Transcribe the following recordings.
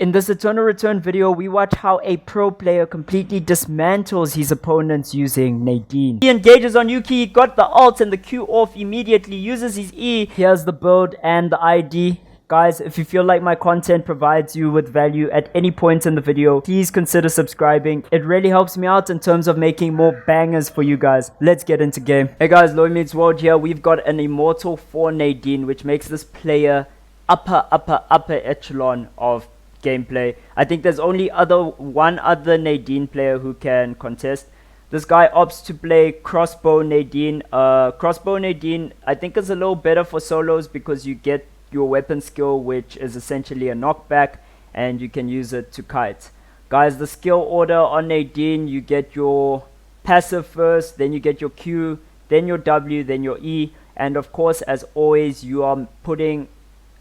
In this Eternal Return video, we watch how a pro player completely dismantles his opponents using Nadine. He engages on Yuki, got the ult and the Q off immediately, uses his E. Here's the build and the ID. Guys, if you feel like my content provides you with value at any point in the video, please consider subscribing. It really helps me out in terms of making more bangers for you guys. Let's get into game. Hey guys, Lloyd Meets World here. We've got an Immortal for Nadine, which makes this player upper echelon of gameplay. I think there's only one other Nadine player who can contest. This guy opts to play crossbow Nadine. Crossbow Nadine I think is a little better for solos because you get your weapon skill, which is essentially a knockback, and you can use it to kite. Guys, the skill order on Nadine: you get your passive first, then you get your Q, then your W, then your E, and of course, as always, you are putting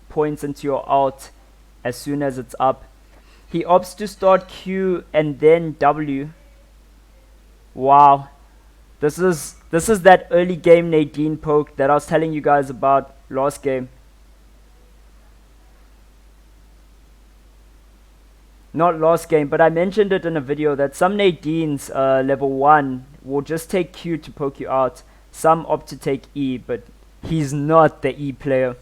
points into your ult as soon as it's up. He opts to start Q and then W. Wow, this is that early game Nadine poke that I was telling you guys about last game. Not last game, but I mentioned it in a video that some Nadines level 1 will just take Q to poke you out. Some opt to take E, but he's not the E player.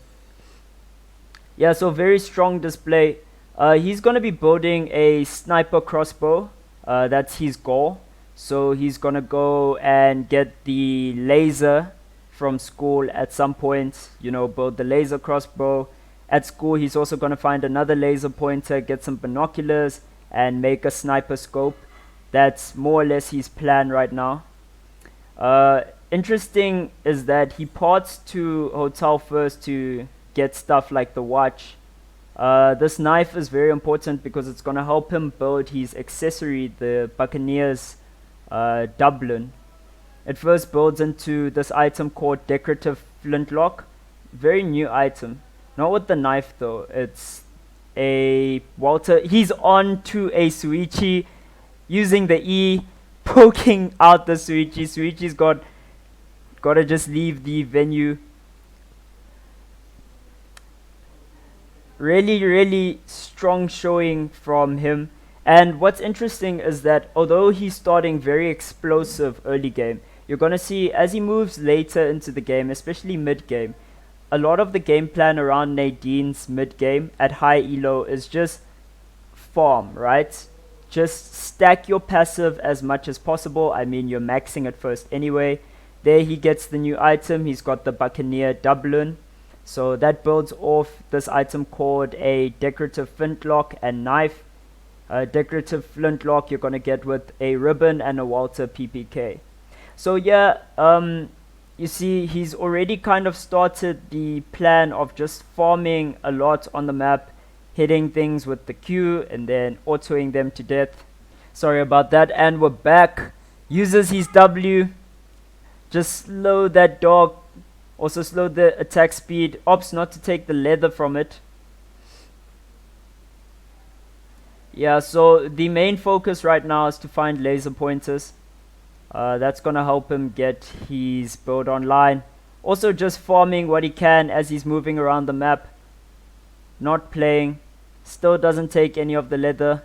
Yeah, so very strong display. He's going to be building a sniper crossbow. That's his goal. So he's going to go and get the laser from school at some point. You know, build the laser crossbow. At school, he's also going to find another laser pointer, get some binoculars, and make a sniper scope. That's more or less his plan right now. Interesting is that he ports to hotel first to get stuff like the watch. This knife is very important because it's going to help him build his accessory, the Buccaneers doubloon. It first builds into this item called Decorative Flintlock. Very new item. Not with the knife though. It's a Walter. He's on to a Suichi, using the E, poking out the Suichi. Suichi's got to just leave the venue. Really strong showing from him. And what's interesting is that although he's starting very explosive early game, you're gonna see as he moves later into the game, especially mid game, a lot of the game plan around Nadine's mid game at high elo is just farm, right? Just stack your passive as much as possible. I mean, you're maxing it first anyway. There he gets the new item. He's got the Buccaneer doubloon. So that builds off this item called a Decorative Flintlock and knife. Decorative Flintlock you're going to get with a ribbon and a Walter PPK. So yeah, you see he's already kind of started the plan of just farming a lot on the map, hitting things with the Q and then autoing them to death. Sorry about that. And we're back. Uses his W. Just slow that dog. Also slow the attack speed. Opts not to take the leather from it. Yeah, so the main focus right now is to find laser pointers. That's gonna help him get his build online. Also just farming what he can as he's moving around the map. Not playing. Still doesn't take any of the leather.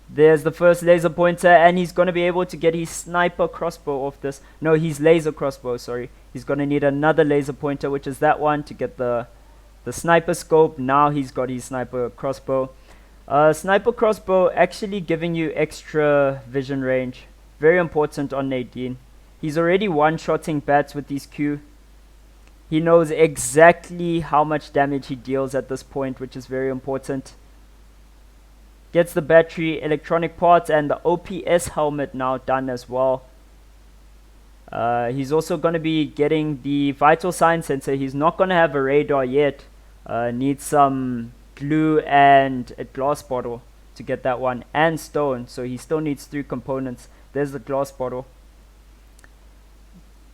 There's the first laser pointer, and he's gonna be able to get his sniper crossbow off this. No, his laser crossbow, sorry. He's gonna need another laser pointer, which is that one, to get the sniper scope. Now he's got his sniper crossbow. Sniper crossbow actually giving you extra vision range. Very important on Nadine. He's already one-shotting bats with his Q. He knows exactly how much damage he deals at this point, which is very important. Gets the battery, electronic parts, and the OPS helmet now done as well. He's also going to be getting the vital sign sensor. He's not going to have a radar yet. Needs some glue and a glass bottle to get that one, and stone, so he still needs 3 components. There's the glass bottle.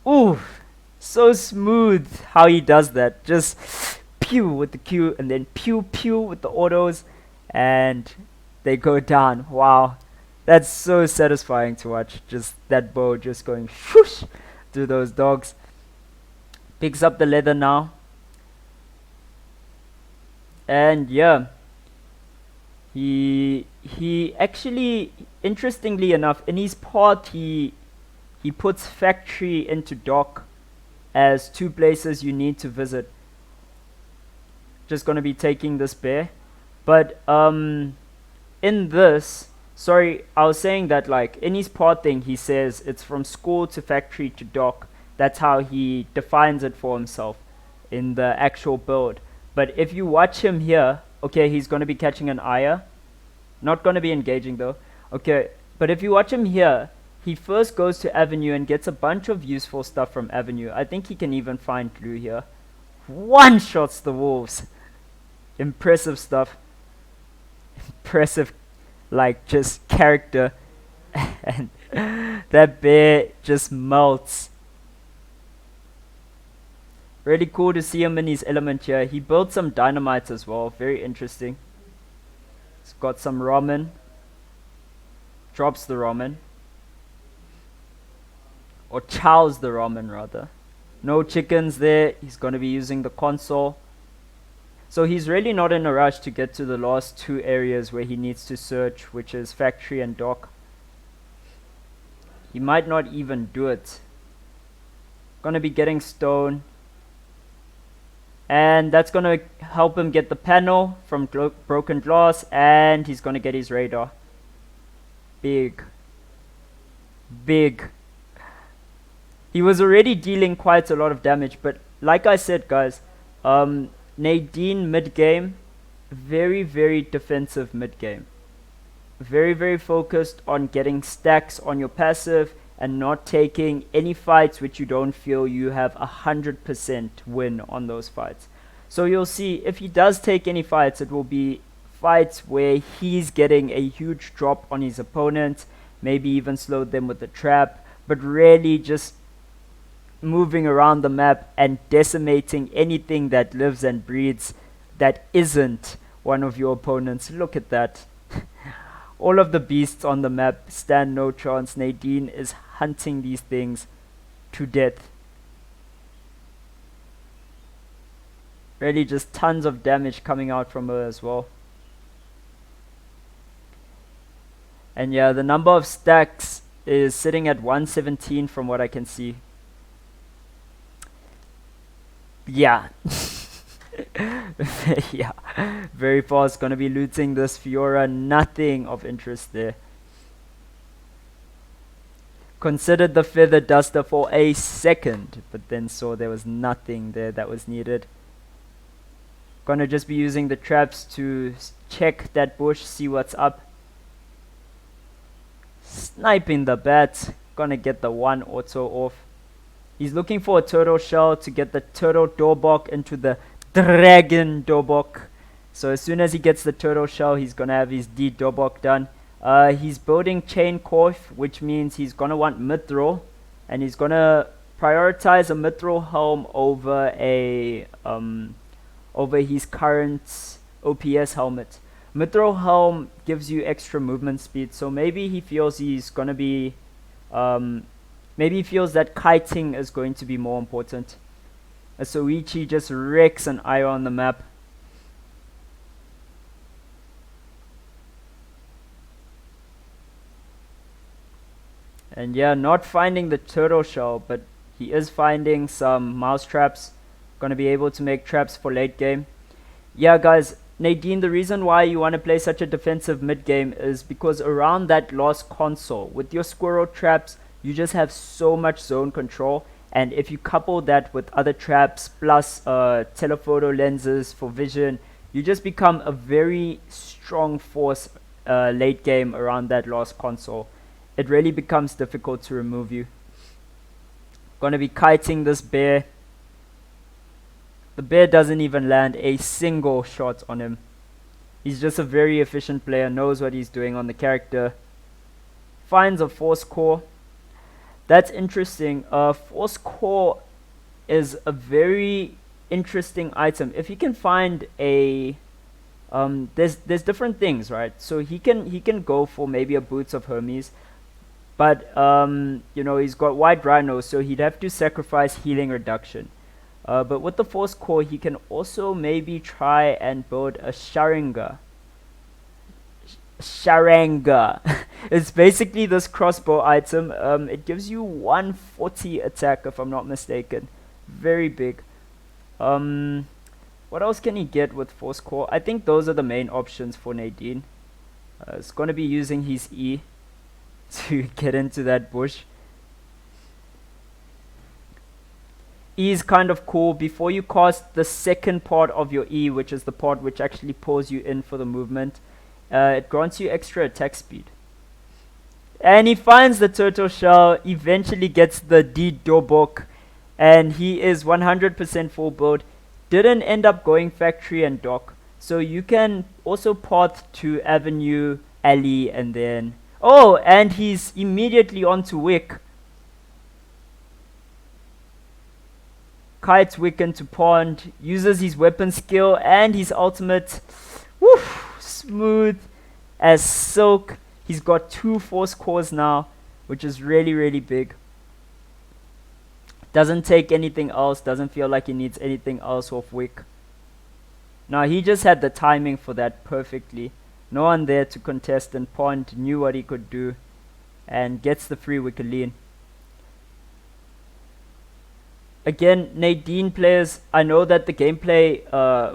Ooh, so smooth how he does that. Just pew with the Q and then pew pew with the autos, and they go down. Wow, that's so satisfying to watch. Just that bow just going whoosh through those dogs. Picks up the leather now. And yeah, he actually, interestingly enough, in his part he puts factory into dock as 2 places you need to visit. Just gonna be taking this bear, but in this, sorry, I was saying that like in his part thing he says it's from school to factory to dock. That's how he defines it for himself in the actual build. But if you watch him here, okay, he's gonna be catching an ire, not gonna be engaging though. Okay, but if you watch him here, he first goes to Avenue and gets a bunch of useful stuff from Avenue. I think he can even find glue here. One shots the wolves. Impressive stuff. Impressive, like, just character. And that bear just melts. Really cool to see him in his element here. He built some dynamites as well. Very interesting. He's got some ramen. Drops the ramen. Or chows the ramen rather. No chickens there. He's going to be using the console. So he's really not in a rush to get to the last 2 areas where he needs to search, which is factory and dock. He might not even do it. Gonna be getting stone. And that's gonna help him get the panel from broken glass, and he's gonna get his radar. Big. Big. He was already dealing quite a lot of damage, but like I said, guys, Nadine mid-game, very, very defensive mid-game. Very, very focused on getting stacks on your passive and not taking any fights which you don't feel you have 100% win on those fights. So you'll see if he does take any fights, it will be fights where he's getting a huge drop on his opponent, maybe even slowed them with the trap, but really just moving around the map and decimating anything that lives and breathes that isn't one of your opponents. Look at that. All of the beasts on the map stand no chance. Nadine is hunting these things to death. Really just tons of damage coming out from her as well. And yeah, the number of stacks is sitting at 117 from what I can see. Yeah. Yeah, very fast. Gonna be looting this Fiora. Nothing of interest there. Considered the feather duster for a second, but then saw there was nothing there that was needed. Gonna just be using the traps to check that bush, see what's up. Sniping the bat. Gonna get the 1 auto off. He's looking for a turtle shell to get the turtle doorbok into the dragon doorbok. So as soon as he gets the turtle shell, he's gonna have his D doorbok done. He's building chain coif, which means he's gonna want mithril, and he's gonna prioritize a mithril helm over a over his current OPS helmet. Mithril helm gives you extra movement speed, so maybe he feels he's gonna be maybe he feels that kiting is going to be more important. Soichi just wrecks an eye on the map. And yeah, not finding the turtle shell, but he is finding some mouse traps. Gonna be able to make traps for late game. Yeah, guys, Nadine, the reason why you want to play such a defensive mid game is because around that last console, with your squirrel traps, you just have so much zone control. And if you couple that with other traps plus telephoto lenses for vision, you just become a very strong force late game around that last console. It really becomes difficult to remove you. Gonna be kiting this bear. The bear doesn't even land a single shot on him. He's just a very efficient player, knows what he's doing on the character. Finds a force core. That's interesting. Force core is a very interesting item. If you can find a there's different things, right? So he can go for maybe a Boots of Hermes, but you know, he's got white rhino, so he'd have to sacrifice healing reduction. But with the force core, he can also maybe try and build a Sharinga. It's basically this crossbow item. It gives you 140 attack, if I'm not mistaken. Very big. What else can he get with force core? I think those are the main options for Nadine. It's going to be using his E to get into that bush. E is kind of cool. Before you cast the second part of your E, which is the part which actually pulls you in for the movement, it grants you extra attack speed. And he finds the turtle shell, eventually gets the D Dobok, and he is 100% full build. Didn't end up going factory and dock, so you can also path to Avenue, Alley, and then... Oh, and he's immediately onto Wick. Kites Wick into pond, uses his weapon skill and his ultimate. Woof, smooth as silk. He's got 2 force cores now, which is really big. Doesn't take anything else, doesn't feel like he needs anything else off Wick. Now he just had the timing for that perfectly. No one there to contest, and Pond knew what he could do and gets the free Wickeline. Again, Nadine players, I know that the gameplay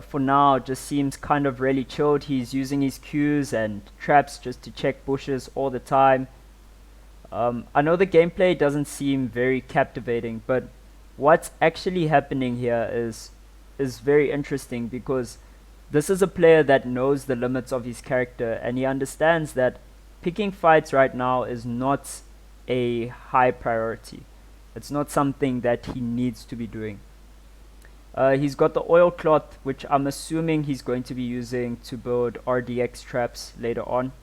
for now just seems kind of really chilled. He's using his Qs and traps just to check bushes all the time. I know the gameplay doesn't seem very captivating, but what's actually happening here is very interesting, because this is a player that knows the limits of his character, and he understands that picking fights right now is not a high priority. It's not something that he needs to be doing. He's got the oil cloth, which I'm assuming he's going to be using to build RDX traps later on.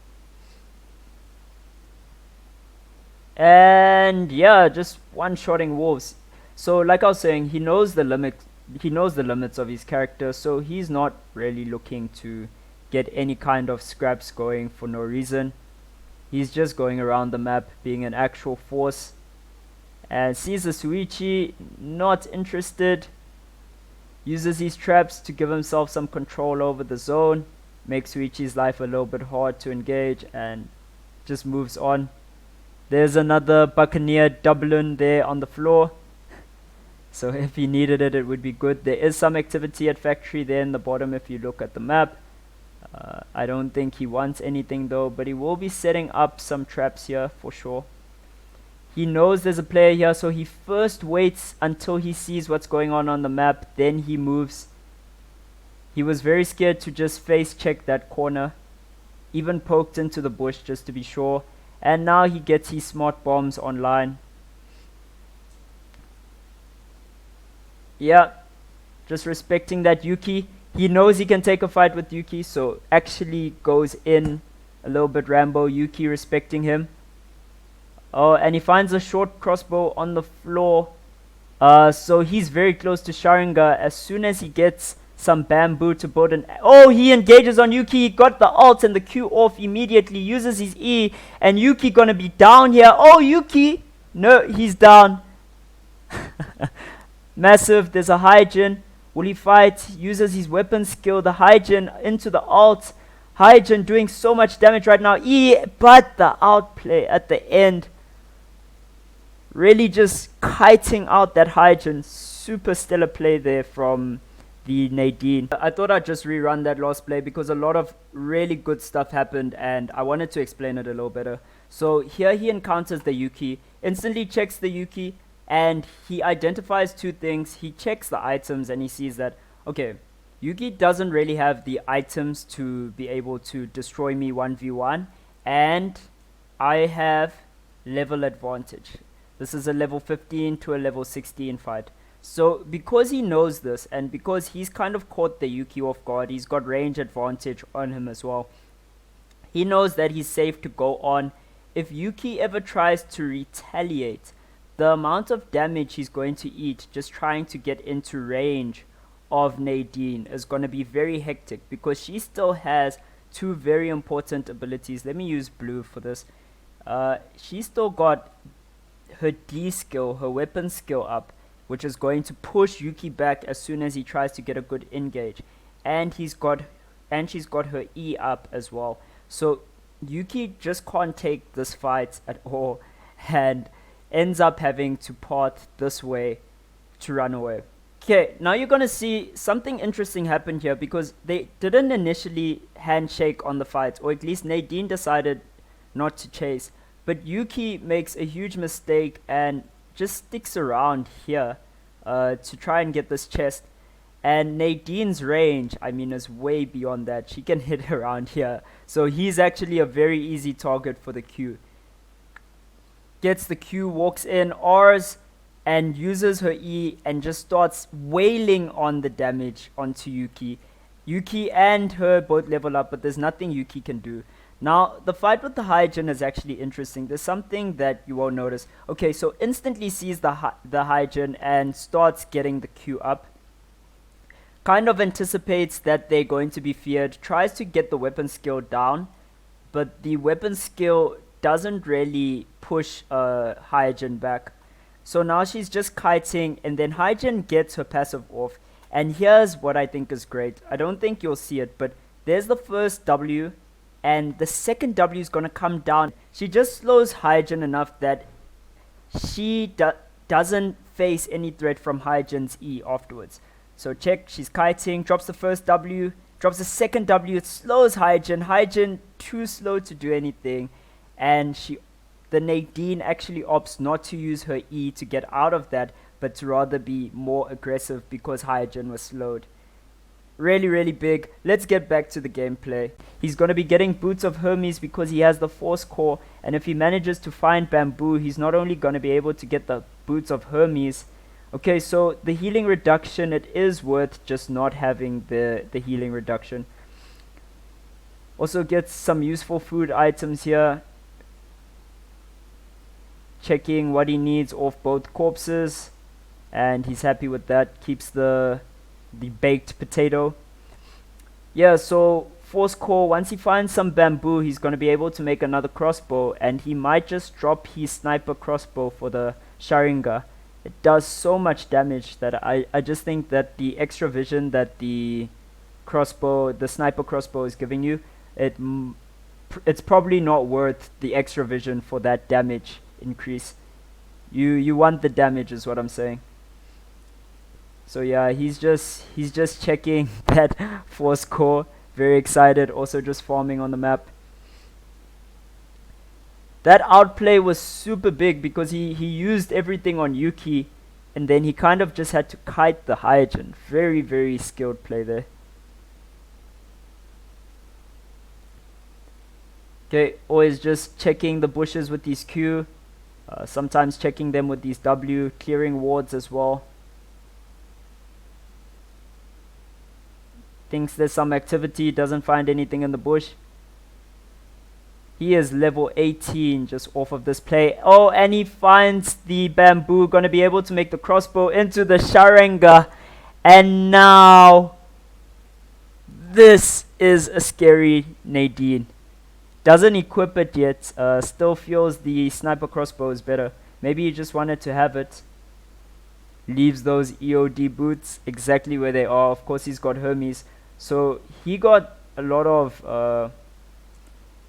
And yeah, just one-shotting wolves. So like I was saying, he knows the limits of his character, so he's not really looking to get any kind of scraps going for no reason. He's just going around the map being an actual force. And sees the Suichi, not interested. Uses his traps to give himself some control over the zone. Makes Suichi's life a little bit hard to engage, and just moves on. There's another Buccaneer Dublin there on the floor. So if he needed it, it would be good. There is some activity at factory there in the bottom if you look at the map. I don't think he wants anything though, but he will be setting up some traps here for sure. He knows there's a player here, so he first waits until he sees what's going on the map, then he moves. He was very scared to just face check that corner. Even poked into the bush just to be sure. And now he gets his smart bombs online. Yeah, just respecting that Yuki. He knows he can take a fight with Yuki, so actually goes in a little bit Rambo. Yuki respecting him. Oh, and he finds a short crossbow on the floor. So he's very close to Sharinga. As soon as he gets some bamboo to build an... Oh, he engages on Yuki. He got the ult and the Q off immediately. Uses his E. And Yuki gonna be down here. Oh, Yuki! No, he's down. Massive. There's a Hyjin. Will he fight? Uses his weapon skill. The Hyjin into the ult. Hyjin doing so much damage right now. E, but the outplay at the end. Really just kiting out that Hyjin. Super stellar play there from the Nadine. I thought I'd just rerun that last play because a lot of really good stuff happened and I wanted to explain it a little better. So here he encounters the Yuki, instantly checks the Yuki, and he identifies 2 things. He checks the items and he sees that, okay, Yuki doesn't really have the items to be able to destroy me 1v1, and I have level advantage. This is a level 15 to a level 16 fight. So because he knows this, and because he's kind of caught the Yuki off guard, he's got range advantage on him as well. He knows that he's safe to go on. If Yuki ever tries to retaliate, the amount of damage he's going to eat just trying to get into range of Nadine is going to be very hectic, because she still has 2 very important abilities. Let me use blue for this. She's still got her D skill, her weapon skill up, which is going to push Yuki back as soon as he tries to get a good engage. And she's got her E up as well. So Yuki just can't take this fight at all and ends up having to part this way to run away. Okay, now you're gonna see something interesting happen here, because they didn't initially handshake on the fight, or at least Nadine decided not to chase. But Yuki makes a huge mistake and just sticks around here to try and get this chest. And Nadine's range, I mean, is way beyond that. She can hit around here. So he's actually a very easy target for the Q. Gets the Q, walks in, R's, and uses her E and just starts wailing on the damage onto Yuki. Yuki and her both level up, but there's nothing Yuki can do. Now, the fight with the Hyjin is actually interesting. There's something that you won't notice. Okay, so instantly sees the Hyjin and starts getting the Q up. Kind of anticipates that they're going to be feared. Tries to get the weapon skill down, but the weapon skill doesn't really push Hyjin back. So now she's just kiting, and then Hyjin gets her passive off. And here's what I think is great. I don't think you'll see it, but there's the first W, and the second W is going to come down. She just slows Hyjin enough that she doesn't face any threat from Hyjin's E afterwards. So check, she's kiting, drops the first W, drops the second W, it slows Hyjin. Hyjin too slow to do anything, and the Nadine actually opts not to use her E to get out of that, but to rather be more aggressive because Hyjin was slowed. Really, really big. Let's get back to the gameplay. He's going to be getting Boots of Hermes because he has the Force Core, and if he manages to find Bamboo, he's not only going to be able to get the Boots of Hermes. Okay, so the healing reduction, it is worth just not having the healing reduction. Also gets some useful food items here. Checking what he needs off both corpses, and he's happy with that. Keeps the baked potato. Yeah, so Force Core, once he finds some bamboo, he's going to be able to make another crossbow, and he might just drop his sniper crossbow for the Sharinga. It does so much damage that I just think that the extra vision that the sniper crossbow is giving you, it's probably not worth the extra vision for that damage increase. You want the damage is what I'm saying. So yeah, he's just checking that Force Core, very excited, also just farming on the map. That outplay was super big because he used everything on Yuki, and then he kind of just had to kite the Hyjin. Very, very skilled play there. Okay, always just checking the bushes with these Q. Sometimes checking them with these W, clearing wards as well. Thinks there's some activity, doesn't find anything in the bush. He is level 18 just off of this play. Oh, and he finds the bamboo, gonna be able to make the crossbow into the Sharinga. And now, this is a scary Nadine. Doesn't equip it yet, still feels the sniper crossbow is better. Maybe he just wanted to have it. Leaves those EOD boots exactly where they are. Of course, he's got Hermes. So he got a lot of,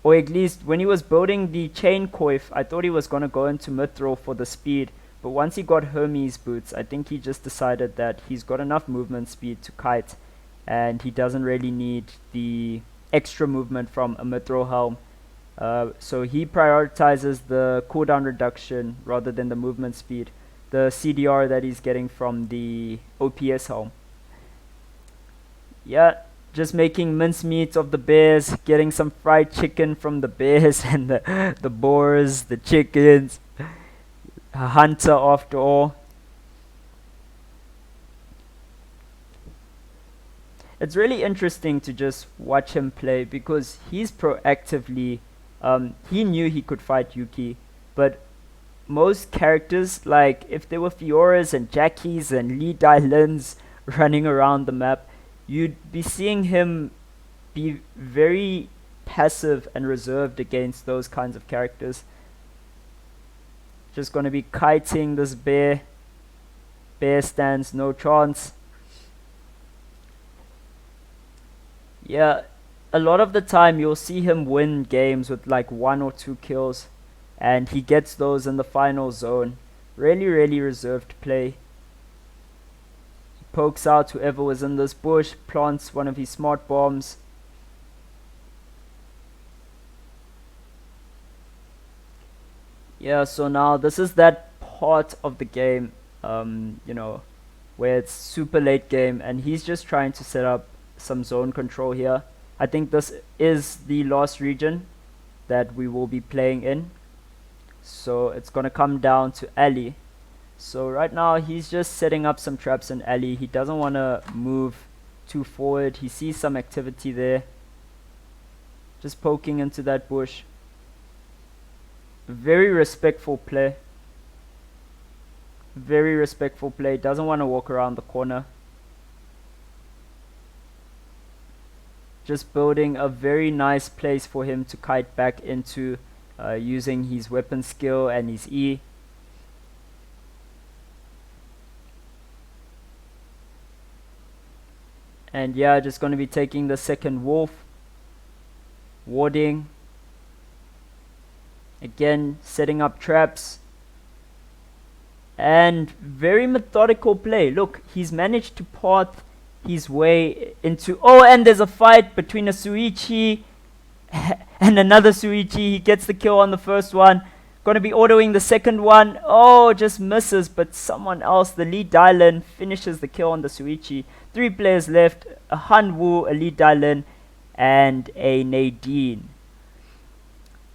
or at least when he was building the chain coif, I thought he was going to go into Mithril for the speed. But once he got Hermes boots, I think he just decided that he's got enough movement speed to kite. And he doesn't really need the extra movement from a Mithril helm. So he prioritizes the cooldown reduction rather than the movement speed, the CDR that he's getting from the OPS helm. Yeah, just making mincemeat of the bears, getting some fried chicken from the bears and the boars, the chickens. A hunter after all. It's really interesting to just watch him play because he's proactively, he knew he could fight Yuki, but most characters, like if there were Fioras and Jackies and Lee Dai-Lins running around the map, you'd be seeing him be very passive and reserved against those kinds of characters. Just gonna be kiting this bear. Bear stands no chance. Yeah, a lot of the time you'll see him win games with like 1 or 2 kills, and he gets those in the final zone. Really reserved play. He pokes out whoever was in this bush, plants one of his smart bombs. Yeah, so now this is that part of the game, you know, where it's super late game, and he's just trying to set up some zone control here. I think this is the last region that we will be playing in, so it's gonna come down to alley. So right now he's just setting up some traps in alley. He doesn't want to move too forward. He sees some activity there, just poking into that bush. Very respectful play. Very respectful play. Doesn't want to walk around the corner. Just building a very nice place for him to kite back into, using his weapon skill and his E. And yeah, just going to be taking the second wolf. Warding. Again, setting up traps. And very methodical play. Look, he's managed to path his way into... Oh, and there's a fight between a Suichi and another Suichi. He gets the kill on the first one. Gonna be autoing the second one. Oh, just misses, but someone else, the Lee Dylan, finishes the kill on the Suichi. 3 players left. A Hanwoo, a Lee Dylan, and a Nadine.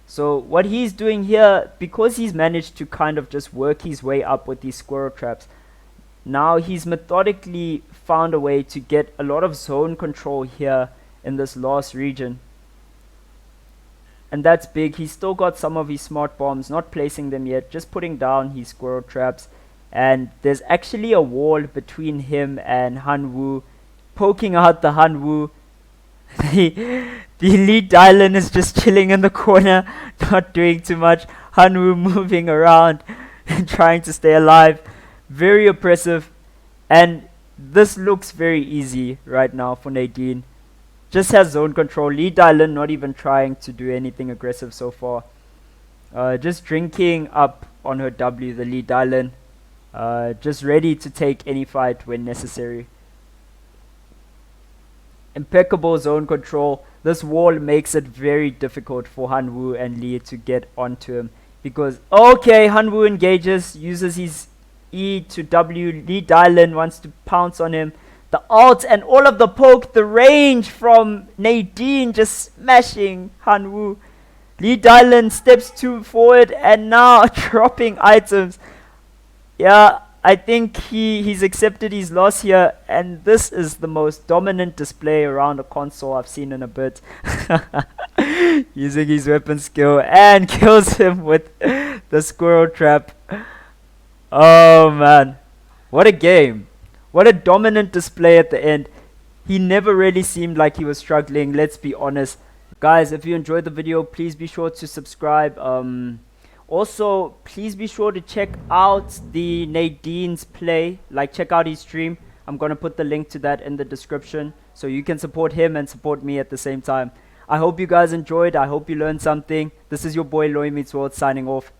So what he's doing here, because he's managed to kind of just work his way up with these squirrel traps, now he's methodically found a way to get a lot of zone control here in this last region. And that's big. He's still got some of his smart bombs, not placing them yet, just putting down his squirrel traps. And there's actually a wall between him and Hanwoo, poking out the Hanwoo. The Lee Dylan is just chilling in the corner, not doing too much. Hanwoo moving around and trying to stay alive. Very oppressive. And this looks very easy right now for Nadine. Just has zone control. Lee Dylan not even trying to do anything aggressive so far. Just drinking up on her W, the Lee Dylan. Just ready to take any fight when necessary. Impeccable zone control. This wall makes it very difficult for Hanwoo and Lee to get onto him. Because, okay, Hanwoo engages, uses his E to W. Lee Dylan wants to pounce on him. The alt and all of the poke, the range from Nadine just smashing Hanwoo. Lee Dylan steps too forward and now dropping items. Yeah, I think he's accepted his loss here, and this is the most dominant display around a console I've seen in a bit. Using his weapon skill and kills him with the squirrel trap. Oh man, what a game. What a dominant display at the end. He never really seemed like he was struggling, let's be honest. Guys, if you enjoyed the video, please be sure to subscribe. Also, please be sure to check out the Nadine's play. Like, check out his stream. I'm going to put the link to that in the description, so you can support him and support me at the same time. I hope you guys enjoyed. I hope you learned something. This is your boy Loy Meets World signing off.